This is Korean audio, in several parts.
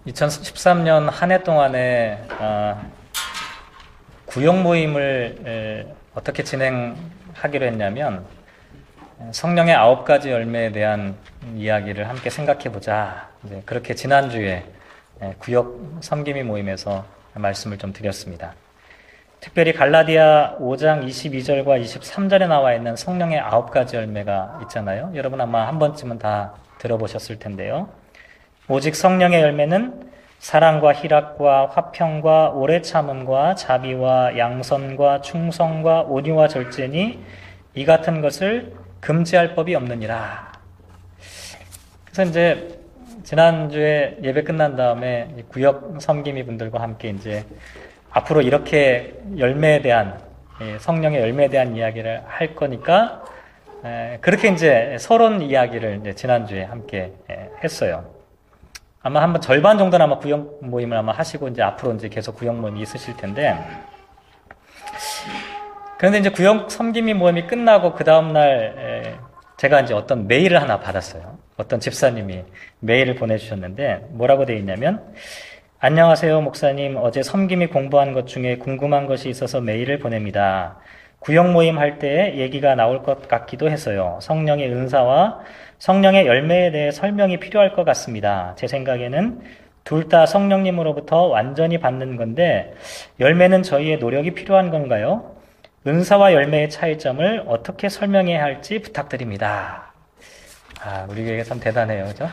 2013년 한 해 동안에 구역 모임을 어떻게 진행하기로 했냐면 성령의 9가지 열매에 대한 이야기를 함께 생각해보자. 그렇게 지난주에 구역 섬김이 모임에서 말씀을 좀 드렸습니다. 특별히 갈라디아 5장 22절과 23절에 나와 있는 성령의 9가지 열매가 있잖아요. 여러분 아마 한 번쯤은 다 들어보셨을 텐데요. 오직 성령의 열매는 사랑과 희락과 화평과 오래 참음과 자비와 양선과 충성과 온유와 절제니 이 같은 것을 금지할 법이 없느니라. 그래서 이제 지난주에 예배 끝난 다음에 구역 섬김이 분들과 함께 이제 앞으로 이렇게 열매에 대한 성령의 열매에 대한 이야기를 할 거니까 그렇게 이제 서론 이야기를 이제 지난주에 함께 했어요. 아마 한번 절반 정도는 아마 구역 모임을 아마 하시고 이제 앞으로 이제 계속 구역 모임이 있으실 텐데, 그런데 이제 구역 섬김이 모임이 끝나고 그 다음날 제가 이제 어떤 메일을 하나 받았어요. 어떤 집사님이 메일을 보내주셨는데 뭐라고 되어 있냐면, 안녕하세요 목사님, 어제 섬김이 공부한 것 중에 궁금한 것이 있어서 메일을 보냅니다. 구역 모임 할 때 얘기가 나올 것 같기도 해서요. 성령의 은사와 성령의 열매에 대해 설명이 필요할 것 같습니다. 제 생각에는 둘 다 성령님으로부터 완전히 받는 건데 열매는 저희의 노력이 필요한 건가요? 은사와 열매의 차이점을 어떻게 설명해야 할지 부탁드립니다. 우리 교회가 참 대단해요, 그죠?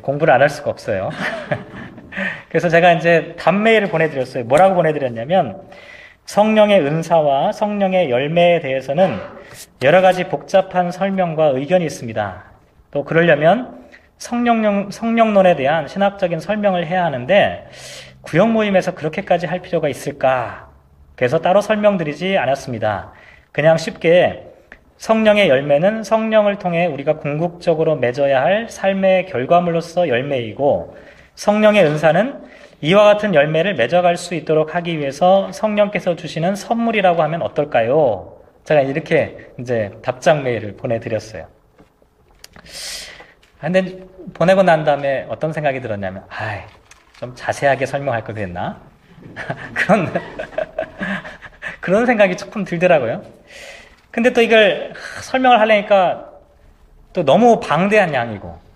공부를 안 할 수가 없어요. 그래서 제가 이제 답메일을 보내드렸어요. 뭐라고 보내드렸냐면, 성령의 은사와 성령의 열매에 대해서는 여러 가지 복잡한 설명과 의견이 있습니다. 또 그러려면 성령론에 대한 신학적인 설명을 해야 하는데 구역 모임에서 그렇게까지 할 필요가 있을까? 그래서 따로 설명드리지 않았습니다. 그냥 쉽게 성령의 열매는 성령을 통해 우리가 궁극적으로 맺어야 할 삶의 결과물로서 열매이고, 성령의 은사는 이와 같은 열매를 맺어갈 수 있도록 하기 위해서 성령께서 주시는 선물이라고 하면 어떨까요? 제가 이렇게 이제 답장 메일을 보내드렸어요. 근데 보내고 난 다음에 어떤 생각이 들었냐면, 좀 자세하게 설명할 걸 그랬나? 그런 생각이 조금 들더라고요. 근데 또 이걸 설명을 하려니까 또 너무 방대한 양이고,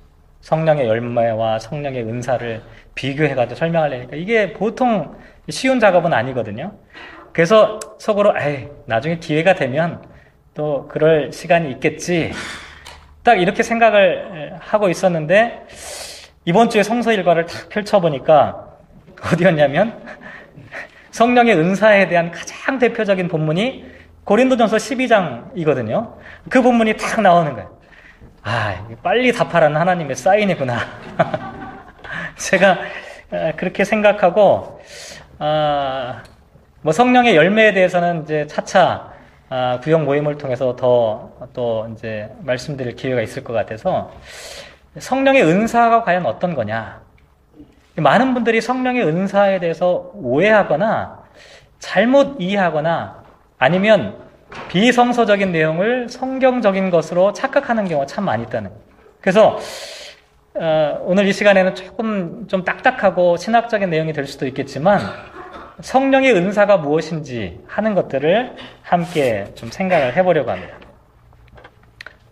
성령의 열매와 성령의 은사를 비교해가지고 설명하려니까 이게 보통 쉬운 작업은 아니거든요. 그래서 속으로 나중에 기회가 되면 또 그럴 시간이 있겠지, 딱 이렇게 생각을 하고 있었는데, 이번 주에 성서 일과를 탁 펼쳐보니까 어디였냐면 성령의 은사에 대한 가장 대표적인 본문이 고린도전서 12장이거든요. 그 본문이 탁 나오는 거예요. 빨리 답하라는 하나님의 사인이구나. 제가 그렇게 생각하고, 성령의 열매에 대해서는 이제 차차 구역 모임을 통해서 또 이제 말씀드릴 기회가 있을 것 같아서, 성령의 은사가 과연 어떤 거냐? 많은 분들이 성령의 은사에 대해서 오해하거나 잘못 이해하거나 아니면 비성서적인 내용을 성경적인 것으로 착각하는 경우가 참 많이 있다는 거예요. 그래서 오늘 이 시간에는 조금 좀 딱딱하고 신학적인 내용이 될 수도 있겠지만 성령의 은사가 무엇인지 하는 것들을 함께 좀 생각을 해보려고 합니다.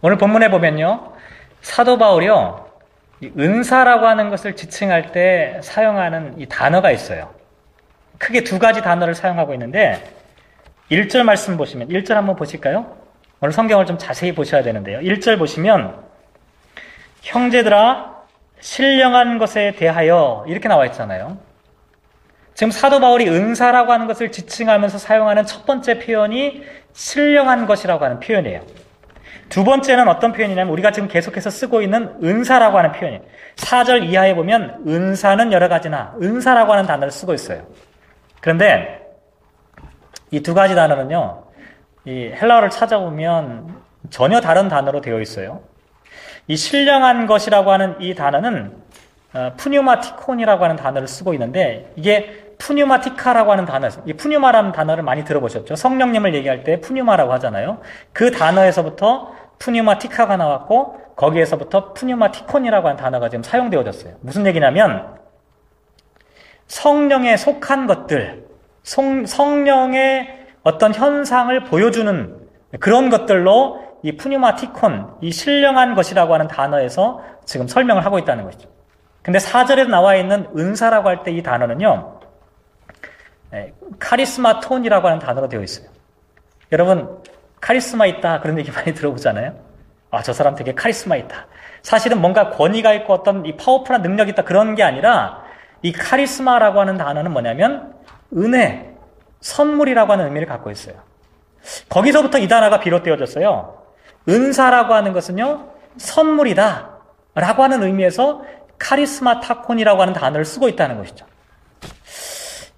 오늘 본문에 보면요, 사도 바울이요, 이 은사라고 하는 것을 지칭할 때 사용하는 이 단어가 있어요. 크게 두 가지 단어를 사용하고 있는데, 1절 말씀 보시면, 1절 한번 보실까요? 오늘 성경을 좀 자세히 보셔야 되는데요. 1절 보시면, 형제들아, 신령한 것에 대하여, 이렇게 나와 있잖아요. 지금 사도 바울이 은사라고 하는 것을 지칭하면서 사용하는 첫 번째 표현이 신령한 것이라고 하는 표현이에요. 두 번째는 어떤 표현이냐면 우리가 지금 계속해서 쓰고 있는 은사라고 하는 표현이에요. 4절 이하에 보면 은사는 여러 가지나 은사라고 하는 단어를 쓰고 있어요. 그런데 이 두 가지 단어는요, 이 헬라어를 찾아보면 전혀 다른 단어로 되어 있어요. 이 신령한 것이라고 하는 이 단어는 푸뉴마티콘이라고 하는 단어를 쓰고 있는데, 이게 푸뉴마티카라고 하는 단어였어요. 이 푸뉴마라는 단어를 많이 들어보셨죠? 성령님을 얘기할 때 푸뉴마라고 하잖아요. 그 단어에서부터 푸뉴마티카가 나왔고, 거기에서부터 푸뉴마티콘이라고 하는 단어가 지금 사용되어졌어요. 무슨 얘기냐면 성령에 속한 것들, 성령의 어떤 현상을 보여주는 그런 것들로 이 푸뉴마티콘, 이 신령한 것이라고 하는 단어에서 지금 설명을 하고 있다는 것이죠. 근데 4절에 나와 있는 은사라고 할 때 이 단어는요, 카리스마톤이라고 하는 단어로 되어 있어요. 여러분, 카리스마 있다 그런 얘기 많이 들어보잖아요. 아, 저 사람 되게 카리스마 있다. 사실은 뭔가 권위가 있고 어떤 이 파워풀한 능력이 있다 그런 게 아니라 이 카리스마라고 하는 단어는 뭐냐면 은혜, 선물이라고 하는 의미를 갖고 있어요. 거기서부터 이 단어가 비롯되어졌어요. 은사라고 하는 것은요, 선물이다 라고 하는 의미에서 카리스마 타콘이라고 하는 단어를 쓰고 있다는 것이죠.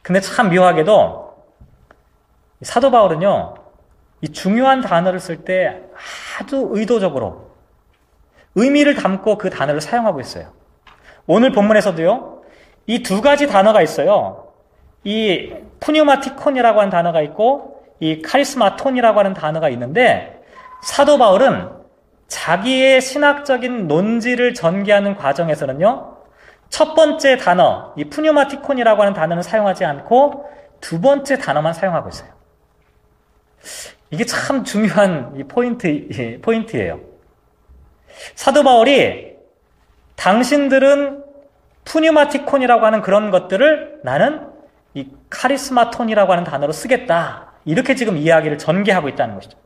근데 참 묘하게도 사도 바울은요, 이 중요한 단어를 쓸 때 아주 의도적으로 의미를 담고 그 단어를 사용하고 있어요. 오늘 본문에서도요, 이 두 가지 단어가 있어요. 이 푸뉴마티콘이라고 하는 단어가 있고 이 카리스마톤이라고 하는 단어가 있는데 사도 바울은 자기의 신학적인 논지를 전개하는 과정에서는요, 첫 번째 단어, 이 푸뉴마티콘이라고 하는 단어는 사용하지 않고 두 번째 단어만 사용하고 있어요. 이게 참 중요한 이 포인트예요. 사도 바울이 당신들은 푸뉴마티콘이라고 하는 그런 것들을 나는 이 카리스마톤이라고 하는 단어로 쓰겠다. 이렇게 지금 이야기를 전개하고 있다는 것이죠.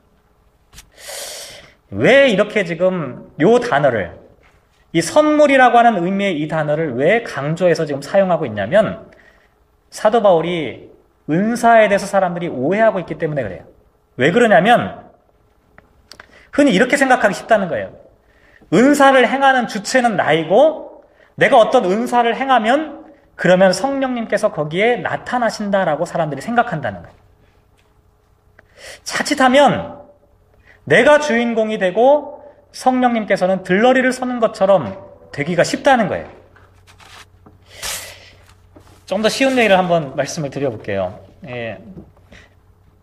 왜 이렇게 지금 요 단어를, 이 선물이라고 하는 의미의 이 단어를 왜 강조해서 지금 사용하고 있냐면 사도 바울이 은사에 대해서 사람들이 오해하고 있기 때문에 그래요. 왜 그러냐면 흔히 이렇게 생각하기 쉽다는 거예요. 은사를 행하는 주체는 나이고 내가 어떤 은사를 행하면 그러면 성령님께서 거기에 나타나신다라고 사람들이 생각한다는 거예요. 자칫하면 내가 주인공이 되고 성령님께서는 들러리를 서는 것처럼 되기가 쉽다는 거예요. 좀 더 쉬운 예를 한번 말씀을 드려볼게요.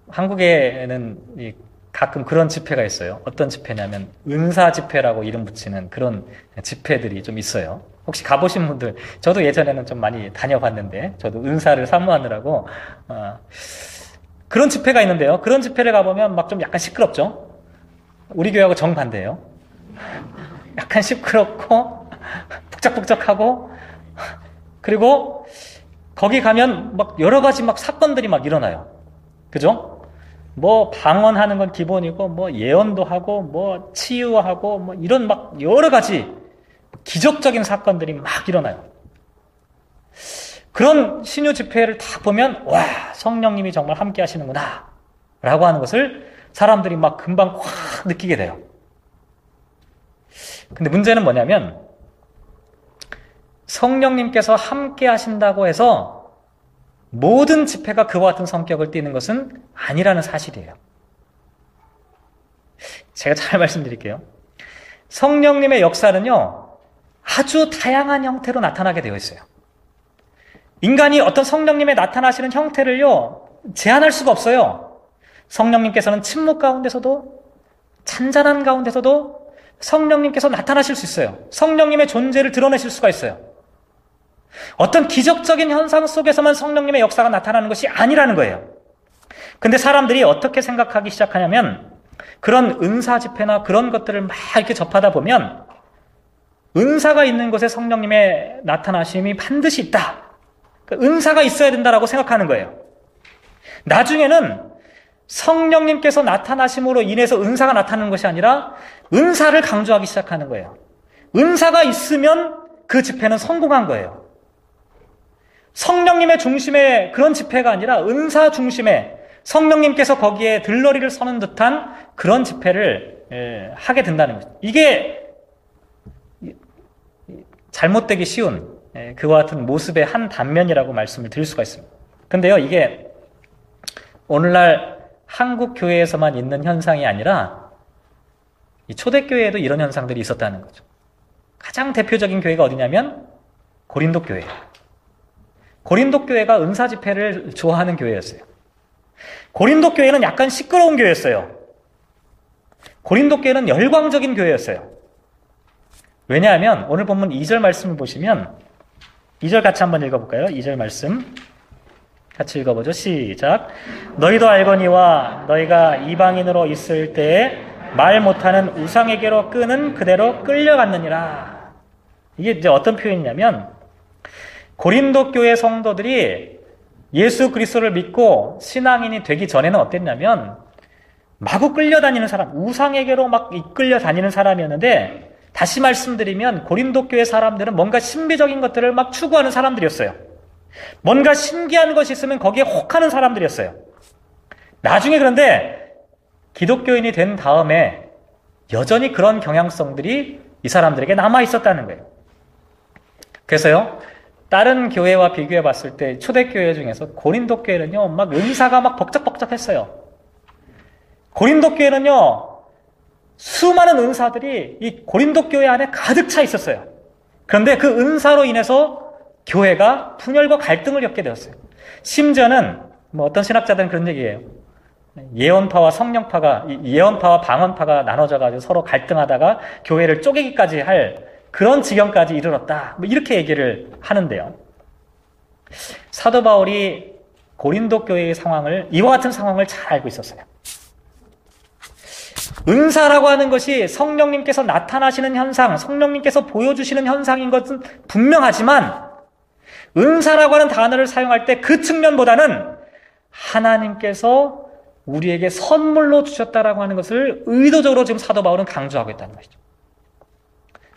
한국에는 가끔 그런 집회가 있어요. 어떤 집회냐면 은사 집회라고 이름 붙이는 그런 집회들이 좀 있어요. 혹시 가보신 분들, 저도 예전에는 좀 많이 다녀봤는데 저도 은사를 사모하느라고 그런 집회가 있는데요. 그런 집회를 가보면 막 좀 약간 시끄럽죠. 우리 교회하고 정반대예요. 약간 시끄럽고 북적북적하고 그리고 거기 가면 막 여러 가지 막 사건들이 막 일어나요. 그죠? 뭐 방언하는 건 기본이고 뭐 예언도 하고 뭐 치유하고 뭐 이런 막 여러 가지 기적적인 사건들이 막 일어나요. 그런 신유 집회를 딱 보면 와, 성령님이 정말 함께 하시는구나 라고 하는 것을 사람들이 막 금방 확 느끼게 돼요. 근데 문제는 뭐냐면 성령님께서 함께 하신다고 해서 모든 집회가 그와 같은 성격을 띠는 것은 아니라는 사실이에요. 제가 잘 말씀드릴게요. 성령님의 역사는요, 아주 다양한 형태로 나타나게 되어 있어요. 인간이 어떤 성령님의 나타나시는 형태를요, 제한할 수가 없어요. 성령님께서는 침묵 가운데서도, 찬잔한 가운데서도 성령님께서 나타나실 수 있어요. 성령님의 존재를 드러내실 수가 있어요. 어떤 기적적인 현상 속에서만 성령님의 역사가 나타나는 것이 아니라는 거예요. 근데 사람들이 어떻게 생각하기 시작하냐면 그런 은사 집회나 그런 것들을 막 이렇게 접하다 보면 은사가 있는 곳에 성령님의 나타나심이 반드시 있다. 은사가 있어야 된다라고 생각하는 거예요. 나중에는 성령님께서 나타나심으로 인해서 은사가 나타나는 것이 아니라 은사를 강조하기 시작하는 거예요. 은사가 있으면 그 집회는 성공한 거예요. 성령님의 중심의 그런 집회가 아니라 은사 중심의 성령님께서 거기에 들러리를 서는 듯한 그런 집회를 하게 된다는 거죠. 이게 잘못되기 쉬운 그와 같은 모습의 한 단면이라고 말씀을 드릴 수가 있습니다. 근데요, 이게 오늘날 한국 교회에서만 있는 현상이 아니라 이 초대교회에도 이런 현상들이 있었다는 거죠. 가장 대표적인 교회가 어디냐면 고린도 교회예요. 고린도 교회가 은사 집회를 좋아하는 교회였어요. 고린도 교회는 약간 시끄러운 교회였어요. 고린도 교회는 열광적인 교회였어요. 왜냐하면 오늘 본문 2절 말씀을 보시면 2절 같이 한번 읽어볼까요? 2절 말씀 같이 읽어보죠. 시작. 너희도 알거니와 너희가 이방인으로 있을 때에 말 못하는 우상에게로 끄는 그대로 끌려갔느니라. 이게 이제 어떤 표현이냐면 고린도 교회 성도들이 예수 그리스도를 믿고 신앙인이 되기 전에는 어땠냐면 마구 끌려다니는 사람, 우상에게로 막 이끌려 다니는 사람이었는데, 다시 말씀드리면 고린도 교회 사람들은 뭔가 신비적인 것들을 막 추구하는 사람들이었어요. 뭔가 신기한 것이 있으면 거기에 혹하는 사람들이었어요. 나중에 그런데 기독교인이 된 다음에 여전히 그런 경향성들이 이 사람들에게 남아 있었다는 거예요. 그래서요, 다른 교회와 비교해 봤을 때 초대교회 중에서 고린도 교회는요, 막 은사가 막 복잡복잡했어요. 고린도 교회는요, 수많은 은사들이 이 고린도 교회 안에 가득 차 있었어요. 그런데 그 은사로 인해서 교회가 분열과 갈등을 겪게 되었어요. 심지어는 뭐 어떤 신학자들은 그런 얘기예요. 예언파와 성령파가, 예언파와 방언파가 나눠져 가지고 서로 갈등하다가 교회를 쪼개기까지 할 그런 지경까지 이르렀다. 뭐 이렇게 얘기를 하는데요. 사도 바울이 고린도 교회의 상황을, 이와 같은 상황을 잘 알고 있었어요. 은사라고 하는 것이 성령님께서 나타나시는 현상, 성령님께서 보여주시는 현상인 것은 분명하지만 은사라고 하는 단어를 사용할 때 그 측면보다는 하나님께서 우리에게 선물로 주셨다라고 하는 것을 의도적으로 지금 사도 바울은 강조하고 있다는 것이죠.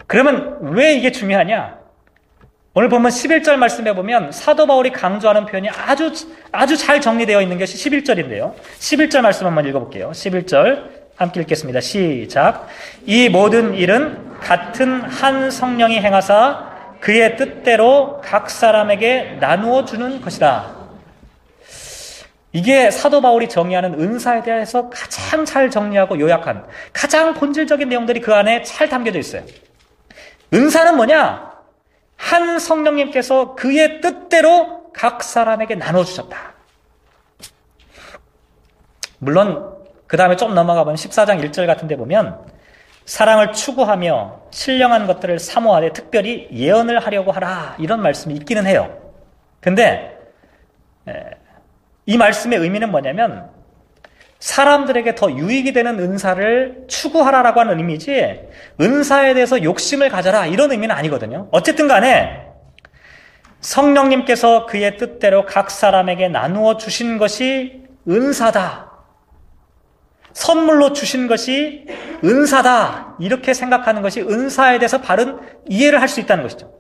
그러면 왜 이게 중요하냐? 오늘 보면 11절 말씀해 보면 사도 바울이 강조하는 표현이 아주 잘 정리되어 있는 것이 11절인데요. 11절 말씀 한번 읽어볼게요. 11절 함께 읽겠습니다. 시작. 이 모든 일은 같은 한 성령이 행하사 그의 뜻대로 각 사람에게 나누어 주는 것이다. 이게 사도 바울이 정의하는 은사에 대해서 가장 잘 정리하고 요약한 가장 본질적인 내용들이 그 안에 잘 담겨져 있어요. 은사는 뭐냐? 한 성령님께서 그의 뜻대로 각 사람에게 나눠주셨다. 물론 그 다음에 좀 넘어가 보면 14장 1절 같은 데 보면 사랑을 추구하며 신령한 것들을 사모하되 특별히 예언을 하려고 하라, 이런 말씀이 있기는 해요. 근데 이 말씀의 의미는 뭐냐면 사람들에게 더 유익이 되는 은사를 추구하라라고 하는 의미지 은사에 대해서 욕심을 가져라 이런 의미는 아니거든요. 어쨌든 간에 성령님께서 그의 뜻대로 각 사람에게 나누어 주신 것이 은사다, 선물로 주신 것이 은사다, 이렇게 생각하는 것이 은사에 대해서 바른 이해를 할 수 있다는 것이죠.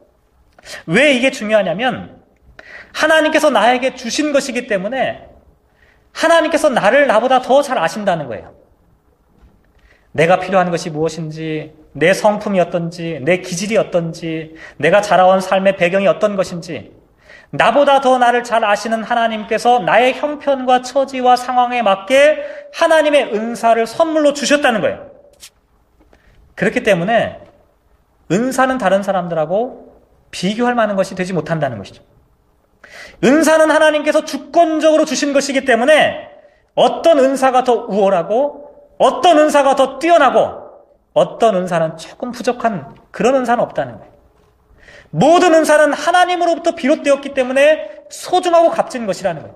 왜 이게 중요하냐면 하나님께서 나에게 주신 것이기 때문에 하나님께서 나를 나보다 더 잘 아신다는 거예요. 내가 필요한 것이 무엇인지, 내 성품이 어떤지, 내 기질이 어떤지, 내가 자라온 삶의 배경이 어떤 것인지 나보다 더 나를 잘 아시는 하나님께서 나의 형편과 처지와 상황에 맞게 하나님의 은사를 선물로 주셨다는 거예요. 그렇기 때문에 은사는 다른 사람들하고 비교할 만한 것이 되지 못한다는 것이죠. 은사는 하나님께서 주권적으로 주신 것이기 때문에 어떤 은사가 더 우월하고 어떤 은사가 더 뛰어나고 어떤 은사는 조금 부족한 그런 은사는 없다는 거예요. 모든 은사는 하나님으로부터 비롯되었기 때문에 소중하고 값진 것이라는 거예요.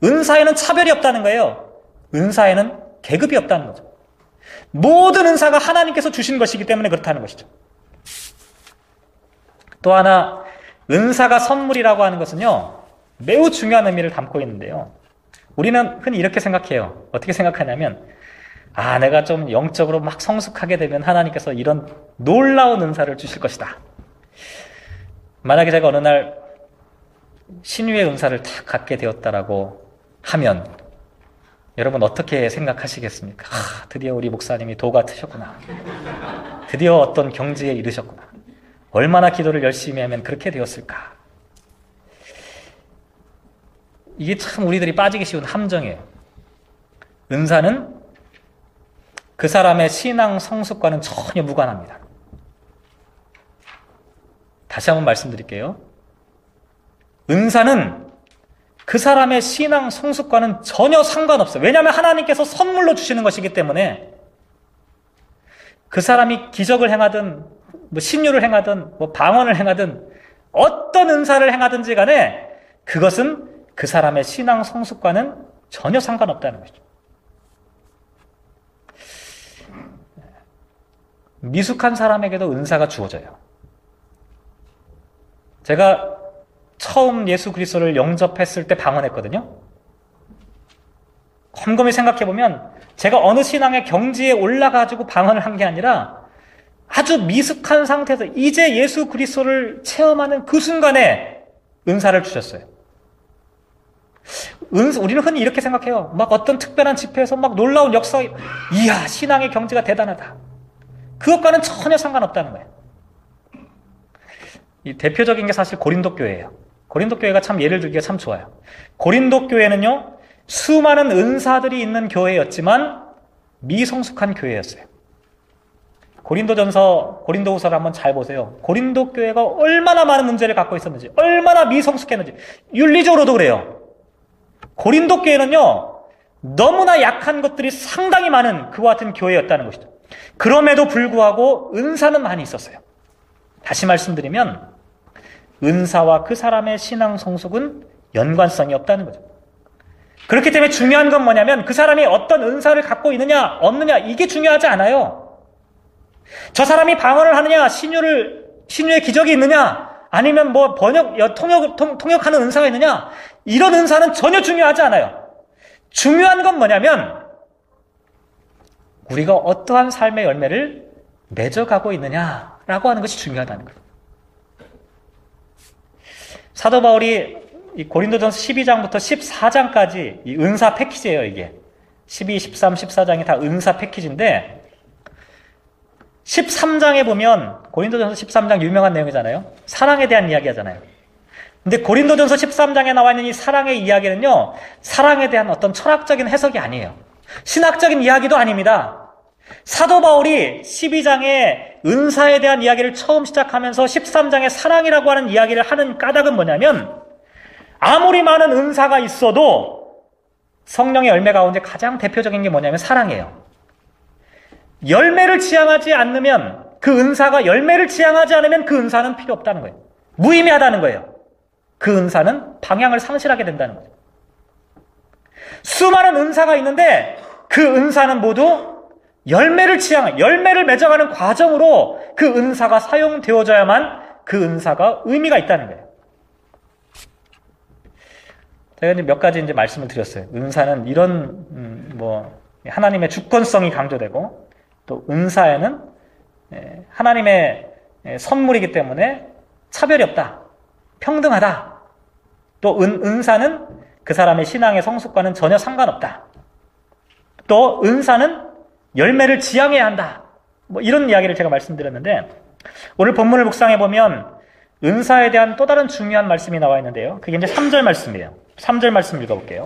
은사에는 차별이 없다는 거예요. 은사에는 계급이 없다는 거죠. 모든 은사가 하나님께서 주신 것이기 때문에 그렇다는 것이죠. 또 하나, 은사가 선물이라고 하는 것은요, 매우 중요한 의미를 담고 있는데요. 우리는 흔히 이렇게 생각해요. 어떻게 생각하냐면, 내가 좀 영적으로 막 성숙하게 되면 하나님께서 이런 놀라운 은사를 주실 것이다. 만약에 제가 어느 날 신유의 은사를 딱 갖게 되었다라고 하면 여러분 어떻게 생각하시겠습니까? 드디어 우리 목사님이 도가 트셨구나. 드디어 어떤 경지에 이르셨구나. 얼마나 기도를 열심히 하면 그렇게 되었을까? 이게 참 우리들이 빠지기 쉬운 함정이에요. 은사는 그 사람의 신앙 성숙과는 전혀 무관합니다. 다시 한번 말씀드릴게요. 은사는 그 사람의 신앙 성숙과는 전혀 상관없어요. 왜냐하면 하나님께서 선물로 주시는 것이기 때문에 그 사람이 기적을 행하든 뭐 신유를 행하든 뭐 방언을 행하든 어떤 은사를 행하든지 간에 그것은 그 사람의 신앙 성숙과는 전혀 상관없다는 것이죠. 미숙한 사람에게도 은사가 주어져요. 제가 처음 예수 그리스도를 영접했을 때 방언했거든요. 곰곰이 생각해보면 제가 어느 신앙의 경지에 올라가지고 방언을 한 게 아니라 아주 미숙한 상태에서 이제 예수 그리스도를 체험하는 그 순간에 은사를 주셨어요. 우리는 흔히 이렇게 생각해요. 막 어떤 특별한 집회에서 막 놀라운 역사, 이야, 신앙의 경지가 대단하다. 그것과는 전혀 상관없다는 거예요. 이 대표적인 게 사실 고린도 교회예요. 고린도 교회가 참 예를 들기가 참 좋아요. 고린도 교회는요, 수많은 은사들이 있는 교회였지만 미성숙한 교회였어요. 고린도후서를 한번 잘 보세요. 고린도 교회가 얼마나 많은 문제를 갖고 있었는지, 얼마나 미성숙했는지, 윤리적으로도 그래요. 고린도 교회는요, 너무나 약한 것들이 상당히 많은 그와 같은 교회였다는 것이죠. 그럼에도 불구하고 은사는 많이 있었어요. 다시 말씀드리면 은사와 그 사람의 신앙 성숙은 연관성이 없다는 거죠. 그렇기 때문에 중요한 건 뭐냐면 그 사람이 어떤 은사를 갖고 있느냐 없느냐 이게 중요하지 않아요. 저 사람이 방언을 하느냐 신유의 기적이 있느냐 아니면 뭐 통역하는 은사가 있느냐 이런 은사는 전혀 중요하지 않아요. 중요한 건 뭐냐면 우리가 어떠한 삶의 열매를 맺어가고 있느냐라고 하는 것이 중요하다는 거예요. 사도 바울이 이 고린도전서 12장부터 14장까지 이 은사 패키지예요, 이게. 12, 13, 14장이 다 은사 패키지인데 13장에 보면 고린도전서 13장 유명한 내용이잖아요. 사랑에 대한 이야기 하잖아요. 근데 고린도전서 13장에 나와 있는 이 사랑의 이야기는요. 사랑에 대한 어떤 철학적인 해석이 아니에요. 신학적인 이야기도 아닙니다. 사도 바울이 12장에 은사에 대한 이야기를 처음 시작하면서 13장에 사랑이라고 하는 이야기를 하는 까닭은 뭐냐면 아무리 많은 은사가 있어도 성령의 열매 가운데 가장 대표적인 게 뭐냐면 사랑이에요. 열매를 지향하지 않으면 그 은사가 열매를 지향하지 않으면 그 은사는 필요 없다는 거예요. 무의미하다는 거예요. 그 은사는 방향을 상실하게 된다는 거죠. 수많은 은사가 있는데 그 은사는 모두 열매를 맺어가는 과정으로 그 은사가 사용되어져야만 그 은사가 의미가 있다는 거예요. 제가 이제 몇 가지 이제 말씀을 드렸어요. 은사는 이런 하나님의 주권성이 강조되고 또 은사에는 하나님의 선물이기 때문에 차별이 없다, 평등하다. 또 은사는 그 사람의 신앙의 성숙과는 전혀 상관없다. 또 은사는 열매를 지향해야 한다. 이런 이야기를 제가 말씀드렸는데 오늘 본문을 묵상해 보면 은사에 대한 또 다른 중요한 말씀이 나와 있는데요. 그게 이제 3절 말씀이에요. 3절 말씀 읽어볼게요.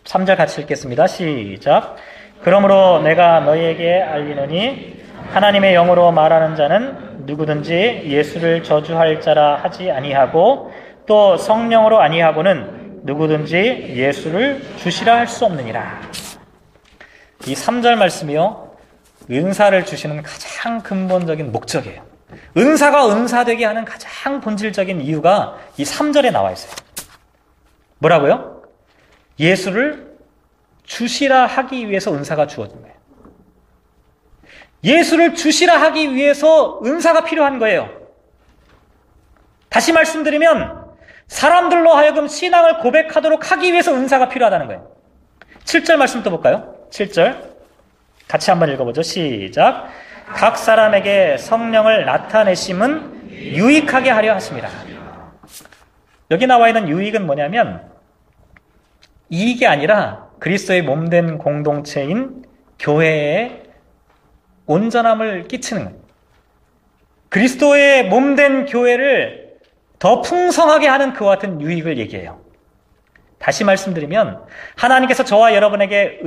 3절 같이 읽겠습니다. 시작. 그러므로 내가 너희에게 알리노니 하나님의 영으로 말하는 자는 누구든지 예수를 저주할 자라 하지 아니하고 또 성령으로 아니하고는 누구든지 예수를 주시라 할 수 없느니라. 이 3절 말씀이요, 은사를 주시는 가장 근본적인 목적이에요. 은사가 은사되게 하는 가장 본질적인 이유가 이 3절에 나와 있어요. 뭐라고요? 예수를 주시라 하기 위해서 은사가 주어진 거예요. 예수를 주시라 하기 위해서 은사가 필요한 거예요. 다시 말씀드리면 사람들로 하여금 신앙을 고백하도록 하기 위해서 은사가 필요하다는 거예요. 7절 말씀 또 볼까요? 7절 같이 한번 읽어보죠. 시작. 각 사람에게 성령을 나타내심은 유익하게 하려 하심이라. 여기 나와 있는 유익은 뭐냐면 이익이 아니라 그리스도의 몸된 공동체인 교회에 온전함을 끼치는 거예요. 그리스도의 몸된 교회를 더 풍성하게 하는 그와 같은 유익을 얘기해요. 다시 말씀드리면 하나님께서 저와 여러분에게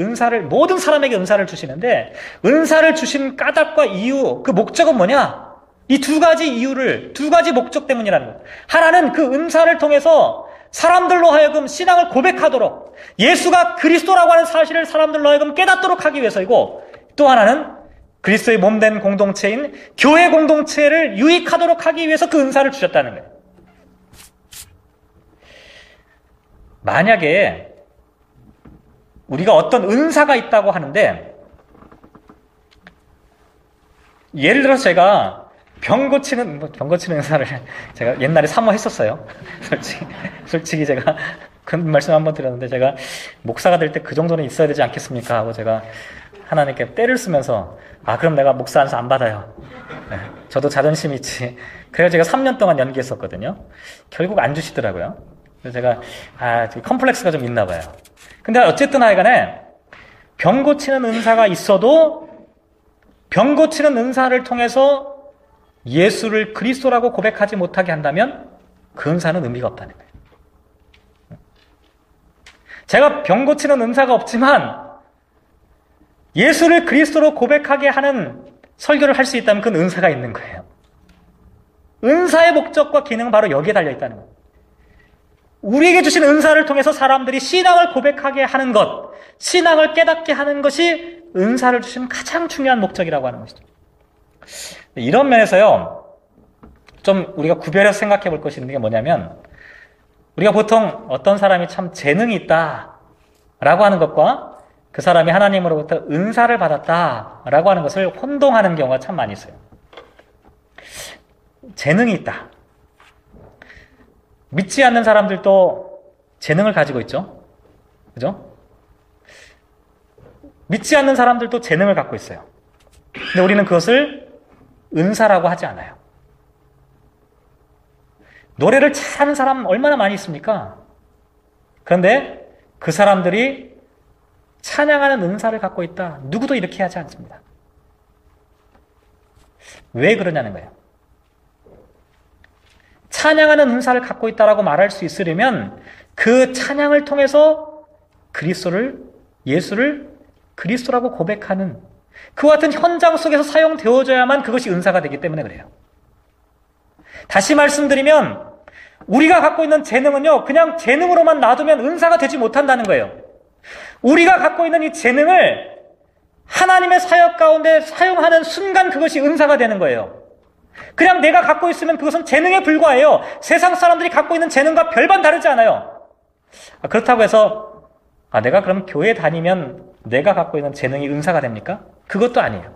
모든 사람에게 은사를 주시는데 은사를 주신 까닭과 이유, 그 목적은 뭐냐? 이 두 가지 목적 때문이라는 거예요. 하나는 그 은사를 통해서 사람들로 하여금 신앙을 고백하도록 예수가 그리스도라고 하는 사실을 사람들로 하여금 깨닫도록 하기 위해서이고 또 하나는 그리스도의 몸된 공동체인 교회 공동체를 유익하도록 하기 위해서 그 은사를 주셨다는 거예요. 만약에 우리가 어떤 은사가 있다고 하는데, 예를 들어서 제가 병 고치는 은사를 제가 옛날에 사모했었어요. 솔직히 제가 그런 말씀 한번 드렸는데, 제가 목사가 될 때 그 정도는 있어야 되지 않겠습니까? 하고 제가 하나님께 때를 쓰면서, 그럼 내가 목사 안수 안 받아요. 네, 저도 자존심이 있지. 그래서 제가 3년 동안 연기했었거든요. 결국 안 주시더라고요. 그래서 제가 컴플렉스가 좀 있나 봐요. 근데 어쨌든 하여간에 병 고치는 은사가 있어도 병 고치는 은사를 통해서 예수를 그리스도라고 고백하지 못하게 한다면 그 은사는 의미가 없다는 거예요. 제가 병 고치는 은사가 없지만 예수를 그리스도로 고백하게 하는 설교를 할 수 있다면 그건 은사가 있는 거예요. 은사의 목적과 기능은 바로 여기에 달려 있다는 거예요. 우리에게 주신 은사를 통해서 사람들이 신앙을 고백하게 하는 것, 신앙을 깨닫게 하는 것이 은사를 주신 가장 중요한 목적이라고 하는 것이죠. 이런 면에서요, 좀 우리가 구별해서 생각해 볼 것이 있는 게 뭐냐면, 우리가 보통 어떤 사람이 참 재능이 있다라고 하는 것과 그 사람이 하나님으로부터 은사를 받았다라고 하는 것을 혼동하는 경우가 참 많이 있어요. 재능이 있다. 믿지 않는 사람들도 재능을 가지고 있죠. 그죠? 믿지 않는 사람들도 재능을 갖고 있어요. 근데 우리는 그것을 은사라고 하지 않아요. 노래를 잘하는 사람 얼마나 많이 있습니까? 그런데 그 사람들이 찬양하는 은사를 갖고 있다. 누구도 이렇게 하지 않습니다. 왜 그러냐는 거예요. 찬양하는 은사를 갖고 있다라고 말할 수 있으려면 그 찬양을 통해서 예수를 그리스도라고 고백하는 그와 같은 현장 속에서 사용되어져야만 그것이 은사가 되기 때문에 그래요. 다시 말씀드리면 우리가 갖고 있는 재능은요, 그냥 재능으로만 놔두면 은사가 되지 못한다는 거예요. 우리가 갖고 있는 이 재능을 하나님의 사역 가운데 사용하는 순간 그것이 은사가 되는 거예요. 그냥 내가 갖고 있으면 그것은 재능에 불과해요. 세상 사람들이 갖고 있는 재능과 별반 다르지 않아요. 그렇다고 해서 내가 그럼 교회 다니면 내가 갖고 있는 재능이 은사가 됩니까? 그것도 아니에요.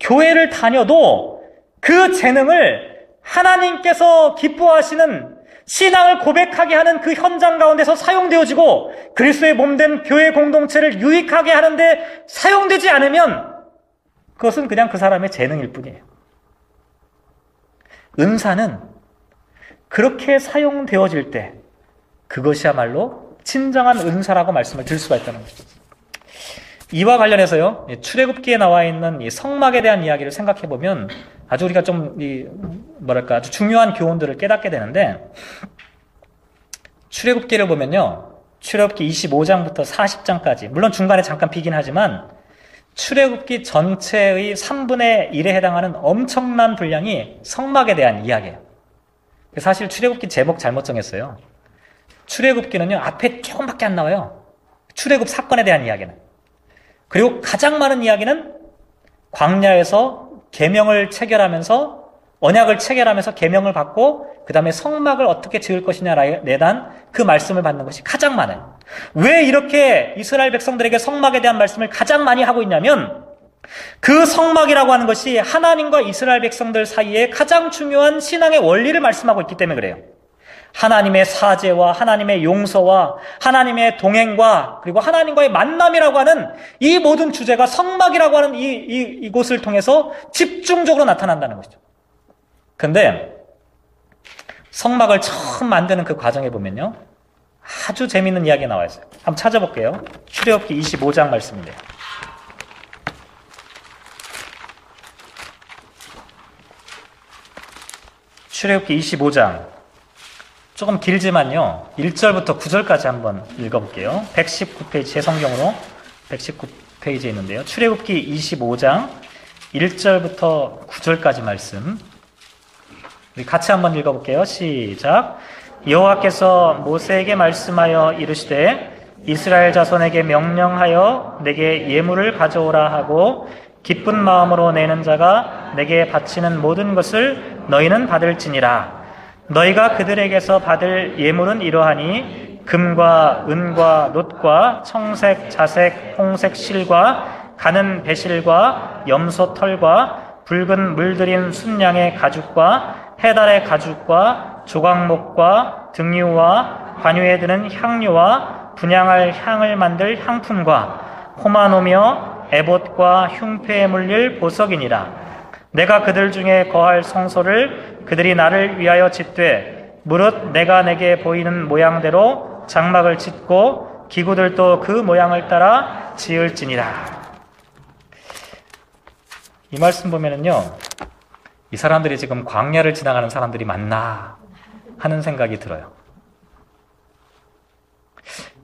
교회를 다녀도 그 재능을 하나님께서 기뻐하시는 신앙을 고백하게 하는 그 현장 가운데서 사용되어지고 그리스도의 몸된 교회 공동체를 유익하게 하는데 사용되지 않으면 그것은 그냥 그 사람의 재능일 뿐이에요. 은사는 그렇게 사용되어질 때 그것이야말로 진정한 은사라고 말씀을 드릴 수가 있다는 거죠. 이와 관련해서요, 출애굽기에 나와 있는 이 성막에 대한 이야기를 생각해 보면 아주 우리가 좀 아주 중요한 교훈들을 깨닫게 되는데, 출애굽기를 보면요, 출애굽기 25장부터 40장까지, 물론 중간에 잠깐 비긴 하지만 출애굽기 전체의 3분의 1에 해당하는 엄청난 분량이 성막에 대한 이야기예요. 사실 출애굽기 제목 잘못 정했어요. 출애굽기는요, 앞에 조금밖에 안 나와요. 출애굽 사건에 대한 이야기는. 그리고 가장 많은 이야기는 광야에서 계명을 체결하면서, 언약을 체결하면서 계명을 받고 그 다음에 성막을 어떻게 지을 것이냐에 대한 그 말씀을 받는 것이 가장 많아요. 왜 이렇게 이스라엘 백성들에게 성막에 대한 말씀을 가장 많이 하고 있냐면, 그 성막이라고 하는 것이 하나님과 이스라엘 백성들 사이에 가장 중요한 신앙의 원리를 말씀하고 있기 때문에 그래요. 하나님의 사죄와 하나님의 용서와 하나님의 동행과 그리고 하나님과의 만남이라고 하는 이 모든 주제가 성막이라고 하는 이곳을 통해서 집중적으로 나타난다는 것이죠. 그런데 성막을 처음 만드는 그 과정에 보면요, 아주 재미있는 이야기가 나와 있어요. 한번 찾아볼게요. 출애굽기 25장 말씀인데요. 출애굽기 25장 조금 길지만요, 1절부터 9절까지 한번 읽어볼게요. 119페이지, 제 성경으로 119페이지에 있는데요. 출애굽기 25장 1절부터 9절까지 말씀 우리 같이 한번 읽어볼게요. 시작. 여호와께서 모세에게 말씀하여 이르시되 이스라엘 자손에게 명령하여 내게 예물을 가져오라 하고 기쁜 마음으로 내는 자가 내게 바치는 모든 것을 너희는 받을지니라. 너희가 그들에게서 받을 예물은 이러하니 금과 은과 놋과 청색, 자색, 홍색 실과 가는 배실과 염소 털과 붉은 물들인 순양의 가죽과 해달의 가죽과 조각목과 등유와 관유에 드는 향료와 분향할 향을 만들 향품과 호마노며 에봇과 흉패에 물릴 보석이니라. 내가 그들 중에 거할 성소를 그들이 나를 위하여 짓되 무릇 내가 내게 보이는 모양대로 장막을 짓고 기구들도 그 모양을 따라 지을지니라. 이 말씀 보면은요, 이 사람들이 지금 광야를 지나가는 사람들이 맞나 하는 생각이 들어요.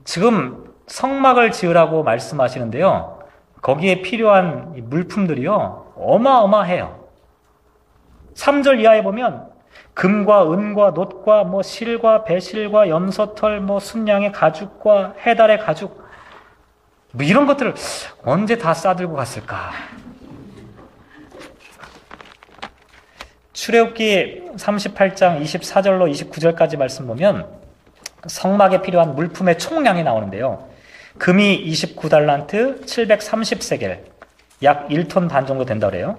지금 성막을 지으라고 말씀하시는데요, 거기에 필요한 물품들이요 어마어마해요. 3절 이하에 보면 금과 은과 놋과 실과 배실과 염소털 순양의 가죽과 해달의 가죽 이런 것들을 언제 다 싸들고 갔을까? 출애굽기 38장 24절로 29절까지 말씀 보면 성막에 필요한 물품의 총량이 나오는데요. 금이 29달란트 730세겔 약 1톤 반 정도 된다 그래요.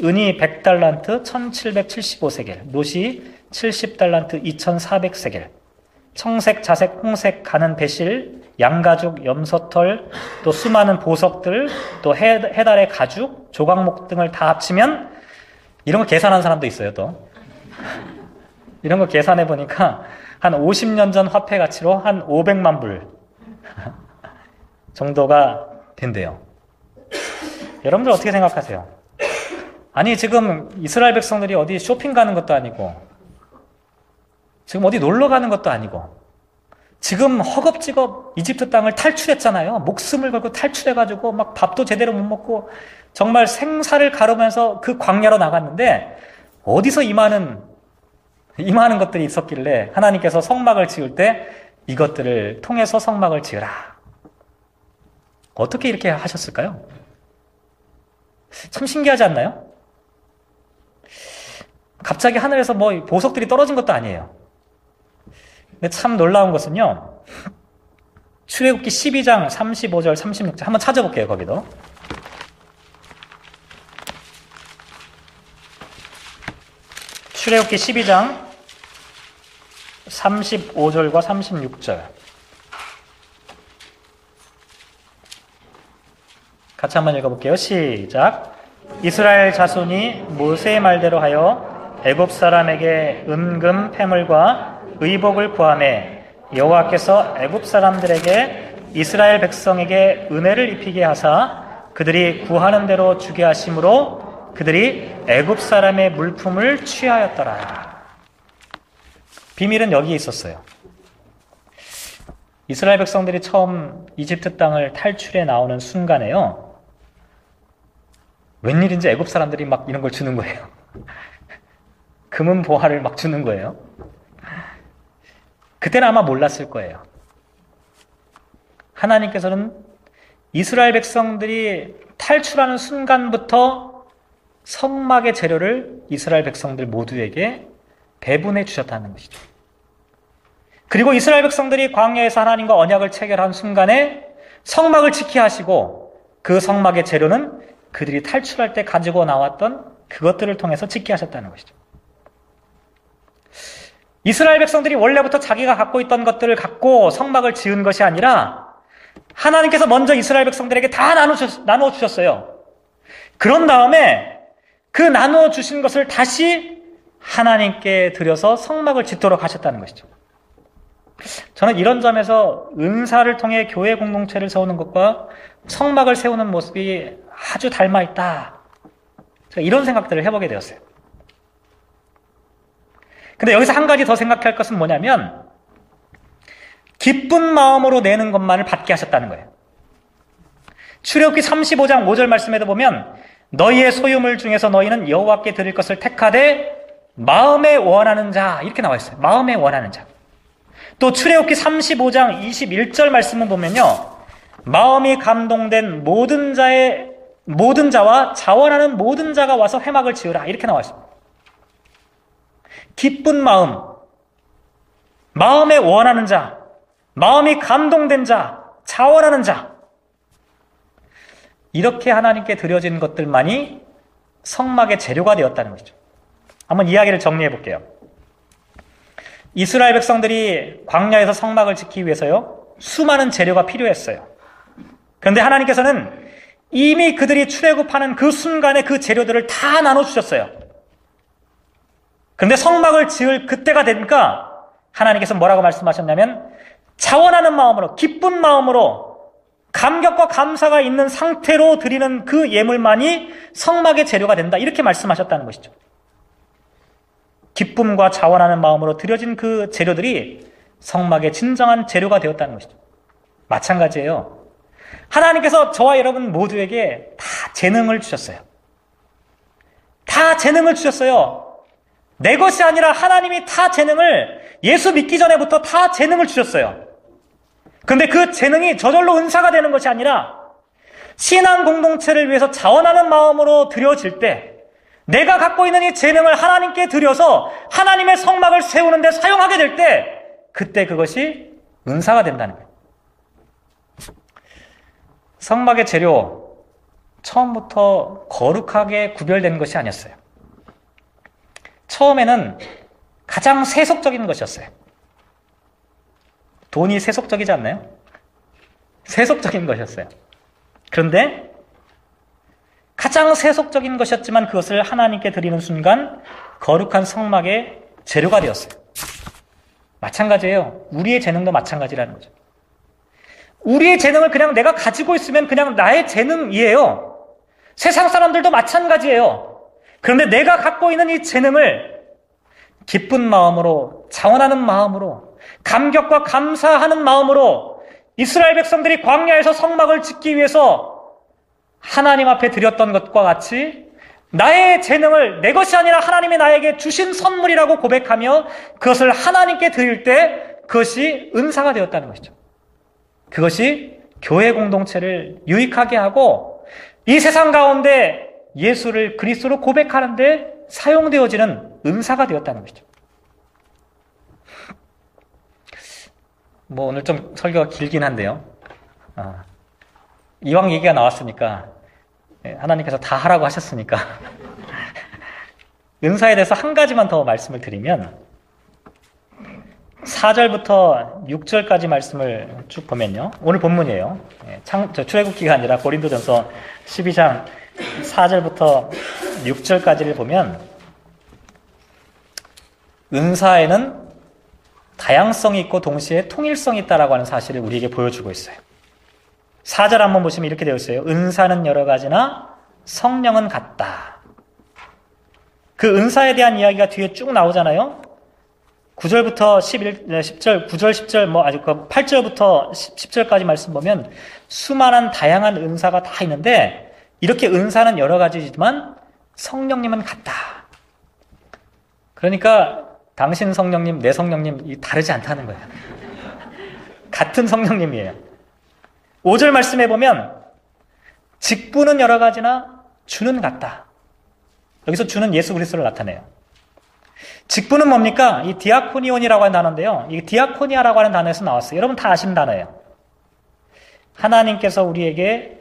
은이 100달란트 1775세겔, 놋이 70달란트 2400세겔, 청색, 자색, 홍색, 가는 배실, 양가죽, 염소털, 또 수많은 보석들, 또 해달의 가죽, 조각목 등을 다 합치면 이런 거 계산한 사람도 있어요. 또 이런 거 계산해 보니까 한 50년 전 화폐 가치로 한 500만 불 정도가 된대요. 여러분들 어떻게 생각하세요? 아니 지금 이스라엘 백성들이 어디 쇼핑 가는 것도 아니고 지금 어디 놀러 가는 것도 아니고 지금 허겁지겁 이집트 땅을 탈출했잖아요. 목숨을 걸고 탈출해가지고 막 밥도 제대로 못 먹고 정말 생사를 가르면서 그 광야로 나갔는데 어디서 이 많은 것들이 있었길래 하나님께서 성막을 지을 때 이것들을 통해서 성막을 지으라. 어떻게 이렇게 하셨을까요? 참 신기하지 않나요? 갑자기 하늘에서 보석들이 떨어진 것도 아니에요. 근데 참 놀라운 것은요, 출애굽기 12장 35절 36절 한번 찾아볼게요. 거기도 출애굽기 12장 35절과 36절 같이 한번 읽어볼게요. 시작. 이스라엘 자손이 모세의 말대로 하여 애굽 사람에게 은금 패물과 의복을 구하매 여호와께서 애굽 사람들에게 이스라엘 백성에게 은혜를 입히게 하사 그들이 구하는 대로 주게 하심으로 그들이 애굽 사람의 물품을 취하였더라. 비밀은 여기에 있었어요. 이스라엘 백성들이 처음 이집트 땅을 탈출해 나오는 순간에요, 웬일인지 애굽 사람들이 막 이런 걸 주는 거예요. 금은 보화를 막 주는 거예요. 그때는 아마 몰랐을 거예요. 하나님께서는 이스라엘 백성들이 탈출하는 순간부터 성막의 재료를 이스라엘 백성들 모두에게 배분해 주셨다는 것이죠. 그리고 이스라엘 백성들이 광야에서 하나님과 언약을 체결한 순간에 성막을 지키게 하시고 그 성막의 재료는 그들이 탈출할 때 가지고 나왔던 그것들을 통해서 지키게 하셨다는 것이죠. 이스라엘 백성들이 원래부터 자기가 갖고 있던 것들을 갖고 성막을 지은 것이 아니라 하나님께서 먼저 이스라엘 백성들에게 다 나누어 주셨어요. 그런 다음에 그 나누어 주신 것을 다시 하나님께 드려서 성막을 짓도록 하셨다는 것이죠. 저는 이런 점에서 은사를 통해 교회 공동체를 세우는 것과 성막을 세우는 모습이 아주 닮아있다. 제가 이런 생각들을 해보게 되었어요. 근데 여기서 한 가지 더 생각할 것은 뭐냐면 기쁜 마음으로 내는 것만을 받게 하셨다는 거예요. 출애굽기 35장 5절 말씀에도 보면 너희의 소유물 중에서 너희는 여호와께 드릴 것을 택하되 마음에 원하는 자 이렇게 나와 있어요. 마음에 원하는 자. 또 출애굽기 35장 21절 말씀을 보면요, 마음이 감동된 모든 자의 모든 자와 자원하는 모든 자가 와서 회막을 지으라. 이렇게 나와 있습니다. 기쁜 마음, 마음에 원하는 자, 마음이 감동된 자, 자원하는 자, 이렇게 하나님께 드려진 것들만이 성막의 재료가 되었다는 것이죠. 한번 이야기를 정리해 볼게요. 이스라엘 백성들이 광야에서 성막을 짓기 위해서요, 수많은 재료가 필요했어요. 그런데 하나님께서는 이미 그들이 출애굽하는 그 순간에 그 재료들을 다 나눠주셨어요. 그런데 성막을 지을 그때가 되니까 하나님께서 뭐라고 말씀하셨냐면, 자원하는 마음으로, 기쁜 마음으로, 감격과 감사가 있는 상태로 드리는 그 예물만이 성막의 재료가 된다. 이렇게 말씀하셨다는 것이죠. 기쁨과 자원하는 마음으로 드려진 그 재료들이 성막의 진정한 재료가 되었다는 것이죠. 마찬가지예요. 하나님께서 저와 여러분 모두에게 다 재능을 주셨어요. 다 재능을 주셨어요. 내 것이 아니라 하나님이 다 재능을, 예수 믿기 전에부터 다 재능을 주셨어요. 그런데 그 재능이 저절로 은사가 되는 것이 아니라 신앙 공동체를 위해서 자원하는 마음으로 드려질 때, 내가 갖고 있는 이 재능을 하나님께 드려서 하나님의 성막을 세우는 데 사용하게 될 때, 그때 그것이 은사가 된다는 거예요. 성막의 재료, 처음부터 거룩하게 구별된 것이 아니었어요. 처음에는 가장 세속적인 것이었어요. 돈이 세속적이지 않나요? 세속적인 것이었어요. 그런데 가장 세속적인 것이었지만 그것을 하나님께 드리는 순간 거룩한 성막의 재료가 되었어요. 마찬가지예요. 우리의 재능도 마찬가지라는 거죠. 우리의 재능을 그냥 내가 가지고 있으면 그냥 나의 재능이에요. 세상 사람들도 마찬가지예요. 그런데 내가 갖고 있는 이 재능을 기쁜 마음으로, 자원하는 마음으로, 감격과 감사하는 마음으로 이스라엘 백성들이 광야에서 성막을 짓기 위해서 하나님 앞에 드렸던 것과 같이 나의 재능을 내 것이 아니라 하나님이 나에게 주신 선물이라고 고백하며 그것을 하나님께 드릴 때 그것이 은사가 되었다는 것이죠. 그것이 교회 공동체를 유익하게 하고 이 세상 가운데 예수를 그리스도로 고백하는 데 사용되어지는 은사가 되었다는 것이죠. 오늘 좀 설교가 길긴 한데요. 이왕 얘기가 나왔으니까, 하나님께서 다 하라고 하셨으니까 은사에 대해서 한 가지만 더 말씀을 드리면, 4절부터 6절까지 말씀을 쭉 보면요, 오늘 본문이에요. 출애굽기가 아니라 고린도전서 12장 4절부터 6절까지를 보면 은사에는 다양성이 있고 동시에 통일성이 있다라고 하는 사실을 우리에게 보여주고 있어요. 4절 한번 보시면 이렇게 되어 있어요. 은사는 여러 가지나 성령은 같다. 그 은사에 대한 이야기가 뒤에 쭉 나오잖아요. 9절부터 10절, 9절, 10절, 아직 8절부터 10절까지 말씀 보면 수많은 다양한 은사가 다 있는데, 이렇게 은사는 여러 가지지만 성령님은 같다. 그러니까 당신 성령님, 내 성령님 다르지 않다는 거예요. 같은 성령님이에요. 5절 말씀해 보면 직분은 여러 가지나 주는 같다. 여기서 주는 예수 그리스도를 나타내요. 직분은 뭡니까? 이 디아코니온이라고 하는 단어인데요. 이 디아코니아라고 하는 단어에서 나왔어요. 여러분 다 아시는 단어예요. 하나님께서 우리에게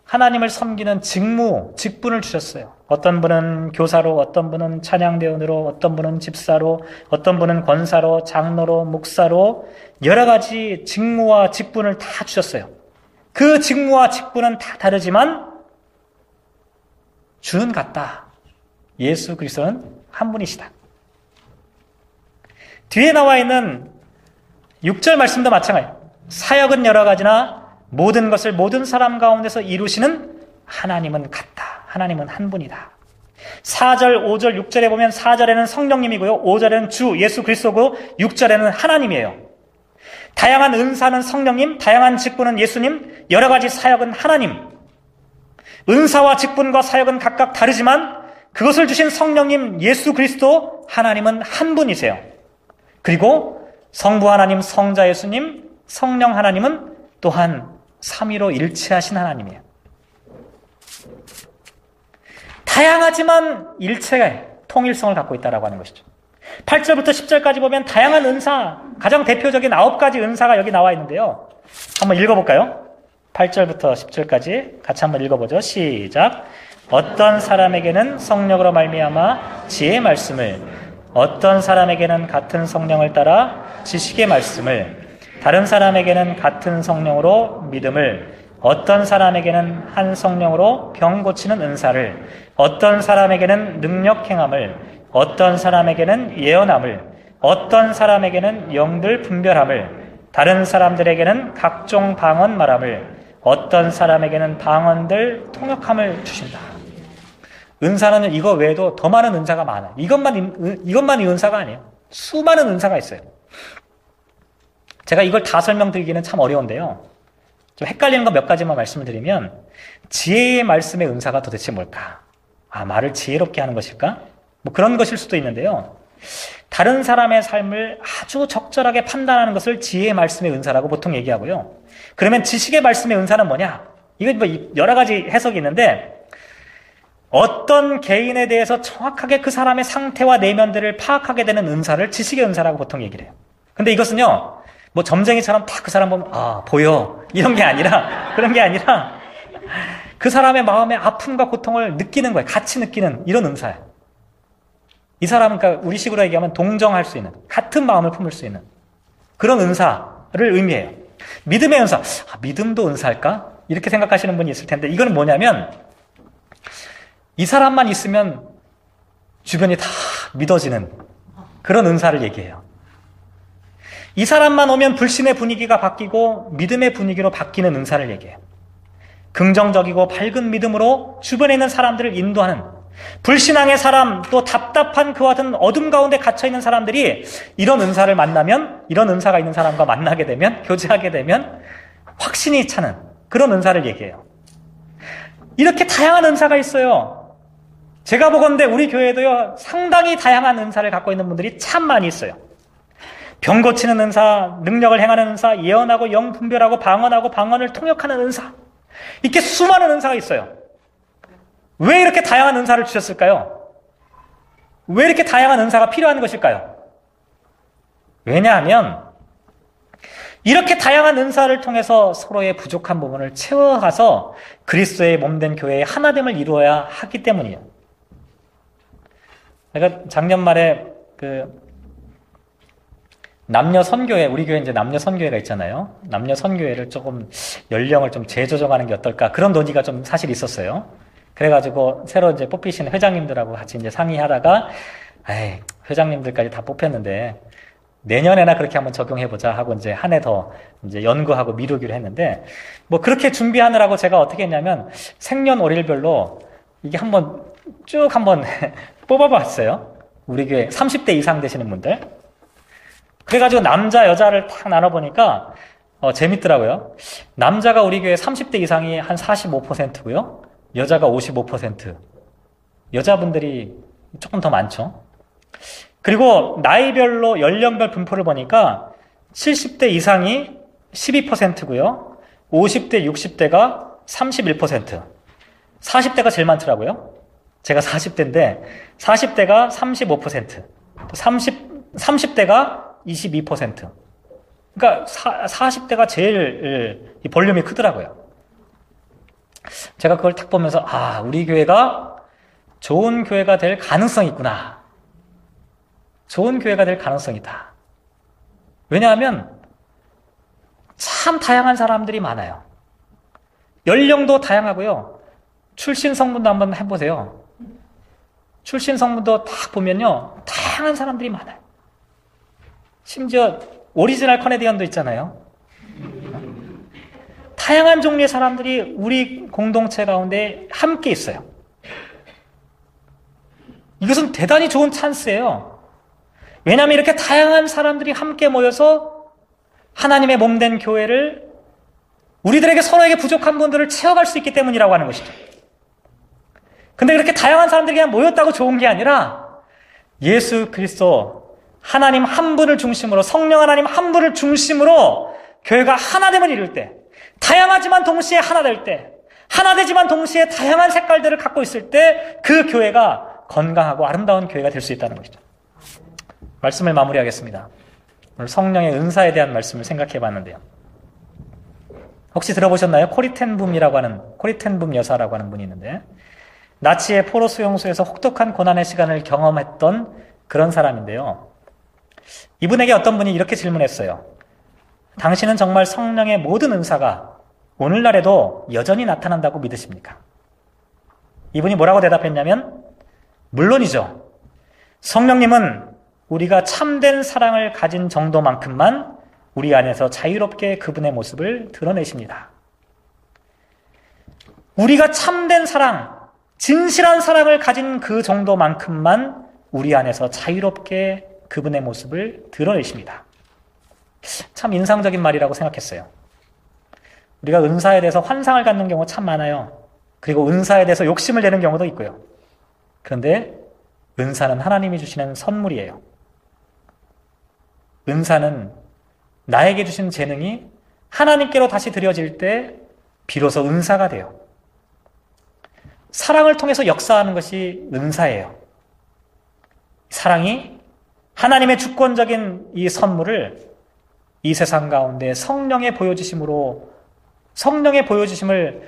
하나님을 섬기는 직무, 직분을 주셨어요. 어떤 분은 교사로, 어떤 분은 찬양대원으로, 어떤 분은 집사로, 어떤 분은 권사로, 장로로, 목사로 여러 가지 직무와 직분을 다 주셨어요. 그 직무와 직분은 다 다르지만 주는 같다. 예수 그리스도는 한 분이시다. 뒤에 나와 있는 6절 말씀도 마찬가지예요. 사역은 여러 가지나 모든 것을 모든 사람 가운데서 이루시는 하나님은 같다. 하나님은 한 분이다. 4절, 5절, 6절에 보면 4절에는 성령님이고요. 5절에는 주 예수 그리스도고 6절에는 하나님이에요. 다양한 은사는 성령님, 다양한 직분은 예수님, 여러 가지 사역은 하나님. 은사와 직분과 사역은 각각 다르지만 그것을 주신 성령님 예수 그리스도 하나님은 한 분이세요. 그리고 성부 하나님, 성자 예수님, 성령 하나님은 또한 삼위로 일치하신 하나님이에요. 다양하지만 일체의 통일성을 갖고 있다라고 하는 것이죠. 8절부터 10절까지 보면 다양한 은사, 가장 대표적인 9가지 은사가 여기 나와 있는데요. 한번 읽어볼까요? 8절부터 10절까지 같이 한번 읽어보죠. 시작. 어떤 사람에게는 성령으로 말미암아 지혜의 말씀을, 어떤 사람에게는 같은 성령을 따라 지식의 말씀을, 다른 사람에게는 같은 성령으로 믿음을, 어떤 사람에게는 한 성령으로 병 고치는 은사를, 어떤 사람에게는 능력 행함을, 어떤 사람에게는 예언함을, 어떤 사람에게는 영들 분별함을, 다른 사람들에게는 각종 방언 말함을, 어떤 사람에게는 방언들 통역함을 주신다. 은사는 이거 외에도 더 많은 은사가 많아요. 이것만이 은사가 아니에요. 수많은 은사가 있어요. 제가 이걸 다 설명드리기는 참 어려운데요. 좀 헷갈리는 거 몇 가지만 말씀을 드리면, 지혜의 말씀의 은사가 도대체 뭘까? 말을 지혜롭게 하는 것일까? 뭐 그런 것일 수도 있는데요. 다른 사람의 삶을 아주 적절하게 판단하는 것을 지혜의 말씀의 은사라고 보통 얘기하고요. 그러면 지식의 말씀의 은사는 뭐냐? 이건 뭐 여러 가지 해석이 있는데, 어떤 개인에 대해서 정확하게 그 사람의 상태와 내면들을 파악하게 되는 은사를 지식의 은사라고 보통 얘기를 해요. 근데 이것은요, 뭐 점쟁이처럼 딱 그 사람 보면 보여 이런 게 아니라, 그런 게 아니라 그 사람의 마음의 아픔과 고통을 느끼는 거예요. 같이 느끼는 이런 은사예요. 이 사람은 그러니까 우리식으로 얘기하면 동정할 수 있는, 같은 마음을 품을 수 있는 그런 은사를 의미해요. 믿음의 은사, 믿음도 은사일까? 이렇게 생각하시는 분이 있을 텐데, 이건 뭐냐면 이 사람만 있으면 주변이 다 믿어지는 그런 은사를 얘기해요. 이 사람만 오면 불신의 분위기가 바뀌고 믿음의 분위기로 바뀌는 은사를 얘기해요. 긍정적이고 밝은 믿음으로 주변에 있는 사람들을 인도하는, 불신앙의 사람, 또 답답한 그와 같은 어둠 가운데 갇혀있는 사람들이 이런 은사를 만나면, 이런 은사가 있는 사람과 만나게 되면, 교제하게 되면 확신이 차는 그런 은사를 얘기해요. 이렇게 다양한 은사가 있어요. 제가 보건대 우리 교회도요, 상당히 다양한 은사를 갖고 있는 분들이 참 많이 있어요. 병 고치는 은사, 능력을 행하는 은사, 예언하고 영 분별하고 방언하고 방언을 통역하는 은사, 이렇게 수많은 은사가 있어요. 왜 이렇게 다양한 은사를 주셨을까요? 왜 이렇게 다양한 은사가 필요한 것일까요? 왜냐하면 이렇게 다양한 은사를 통해서 서로의 부족한 부분을 채워가서 그리스도의 몸된 교회의 하나됨을 이루어야 하기 때문이에요. 내가 작년 말에 남녀 선교회, 우리 교회 이제 남녀 선교회가 있잖아요. 남녀 선교회를 조금 연령을 좀 재조정하는 게 어떨까, 그런 논의가 좀 사실 있었어요. 그래가지고 새로 이제 뽑히신 회장님들하고 같이 이제 상의하다가, 회장님들까지 다 뽑혔는데 내년에나 그렇게 한번 적용해보자 하고 이제 한 해 더 이제 연구하고 미루기로 했는데, 뭐 그렇게 준비하느라고 제가 어떻게 했냐면 생년월일별로 이게 쭉 한번 뽑아봤어요. 우리 교회 30대 이상 되시는 분들. 그래가지고 남자, 여자를 딱 나눠보니까 재밌더라고요. 남자가 우리 교회 30대 이상이 한 45%고요. 여자가 55%. 여자분들이 조금 더 많죠. 그리고 나이별로 연령별 분포를 보니까 70대 이상이 12%고요. 50대, 60대가 31%. 40대가 제일 많더라고요. 제가 40대인데 40대가 35%. 30대가 22%. 그러니까 40대가 제일 이 볼륨이 크더라고요. 제가 그걸 딱 보면서 우리 교회가 좋은 교회가 될 가능성이 있구나. 좋은 교회가 될 가능성이 있다. 왜냐하면 참 다양한 사람들이 많아요. 연령도 다양하고요. 출신 성분도 한번 해보세요. 출신 성분도 딱 보면요, 다양한 사람들이 많아요. 심지어 오리지널 커네디언도 있잖아요. 다양한 종류의 사람들이 우리 공동체 가운데 함께 있어요. 이것은 대단히 좋은 찬스예요. 왜냐하면 이렇게 다양한 사람들이 함께 모여서 하나님의 몸된 교회를, 우리들에게 서로에게 부족한 분들을 채워갈 수 있기 때문이라고 하는 것이죠. 근데 그렇게 다양한 사람들이 그냥 모였다고 좋은 게 아니라 예수 그리스도 하나님 한 분을 중심으로, 성령 하나님 한 분을 중심으로 교회가 하나됨을 이룰 때, 다양하지만 동시에 하나 될 때, 하나 되지만 동시에 다양한 색깔들을 갖고 있을 때 그 교회가 건강하고 아름다운 교회가 될 수 있다는 것이죠. 말씀을 마무리하겠습니다. 오늘 성령의 은사에 대한 말씀을 생각해 봤는데요. 혹시 들어보셨나요? 코리텐붐 여사라고 하는 분이 있는데, 나치의 포로 수용소에서 혹독한 고난의 시간을 경험했던 그런 사람인데요. 이분에게 어떤 분이 이렇게 질문했어요. 당신은 정말 성령의 모든 은사가 오늘날에도 여전히 나타난다고 믿으십니까? 이분이 뭐라고 대답했냐면, 물론이죠. 성령님은 우리가 참된 사랑을 가진 정도만큼만 우리 안에서 자유롭게 그분의 모습을 드러내십니다. 우리가 참된 사랑, 진실한 사랑을 가진 그 정도만큼만 우리 안에서 자유롭게 그분의 모습을 드러내십니다. 참 인상적인 말이라고 생각했어요. 우리가 은사에 대해서 환상을 갖는 경우가 참 많아요. 그리고 은사에 대해서 욕심을 내는 경우도 있고요. 그런데 은사는 하나님이 주시는 선물이에요. 은사는 나에게 주신 재능이 하나님께로 다시 드려질 때 비로소 은사가 돼요. 사랑을 통해서 역사하는 것이 은사예요. 사랑이 하나님의 주권적인 이 선물을 이 세상 가운데 성령의 보여주심을,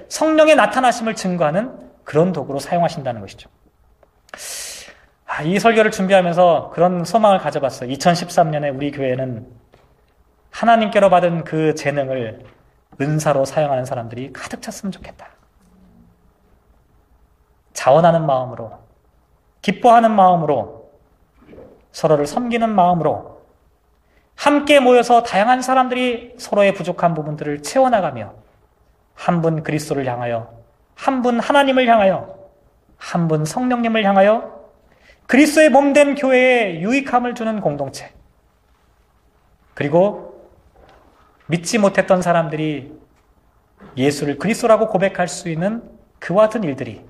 성령의 나타나심을 증거하는 그런 도구로 사용하신다는 것이죠. 이 설교를 준비하면서 그런 소망을 가져봤어요. 2013년에 우리 교회는 하나님께로 받은 그 재능을 은사로 사용하는 사람들이 가득 찼으면 좋겠다. 자원하는 마음으로, 기뻐하는 마음으로, 서로를 섬기는 마음으로 함께 모여서 다양한 사람들이 서로의 부족한 부분들을 채워나가며 한 분 그리스도를 향하여, 한 분 하나님을 향하여, 한 분 성령님을 향하여 그리스도의 몸된 교회에 유익함을 주는 공동체, 그리고 믿지 못했던 사람들이 예수를 그리스도라고 고백할 수 있는 그와 같은 일들이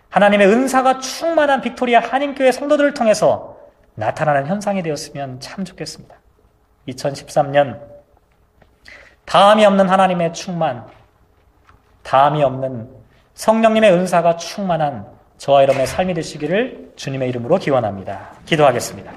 하나님의 은사가 충만한 빅토리아 한인교회 성도들을 통해서 나타나는 현상이 되었으면 참 좋겠습니다. 2013년 다함이 없는 하나님의 충만, 다함이 없는 성령님의 은사가 충만한 저와 여러분의 삶이 되시기를 주님의 이름으로 기원합니다. 기도하겠습니다.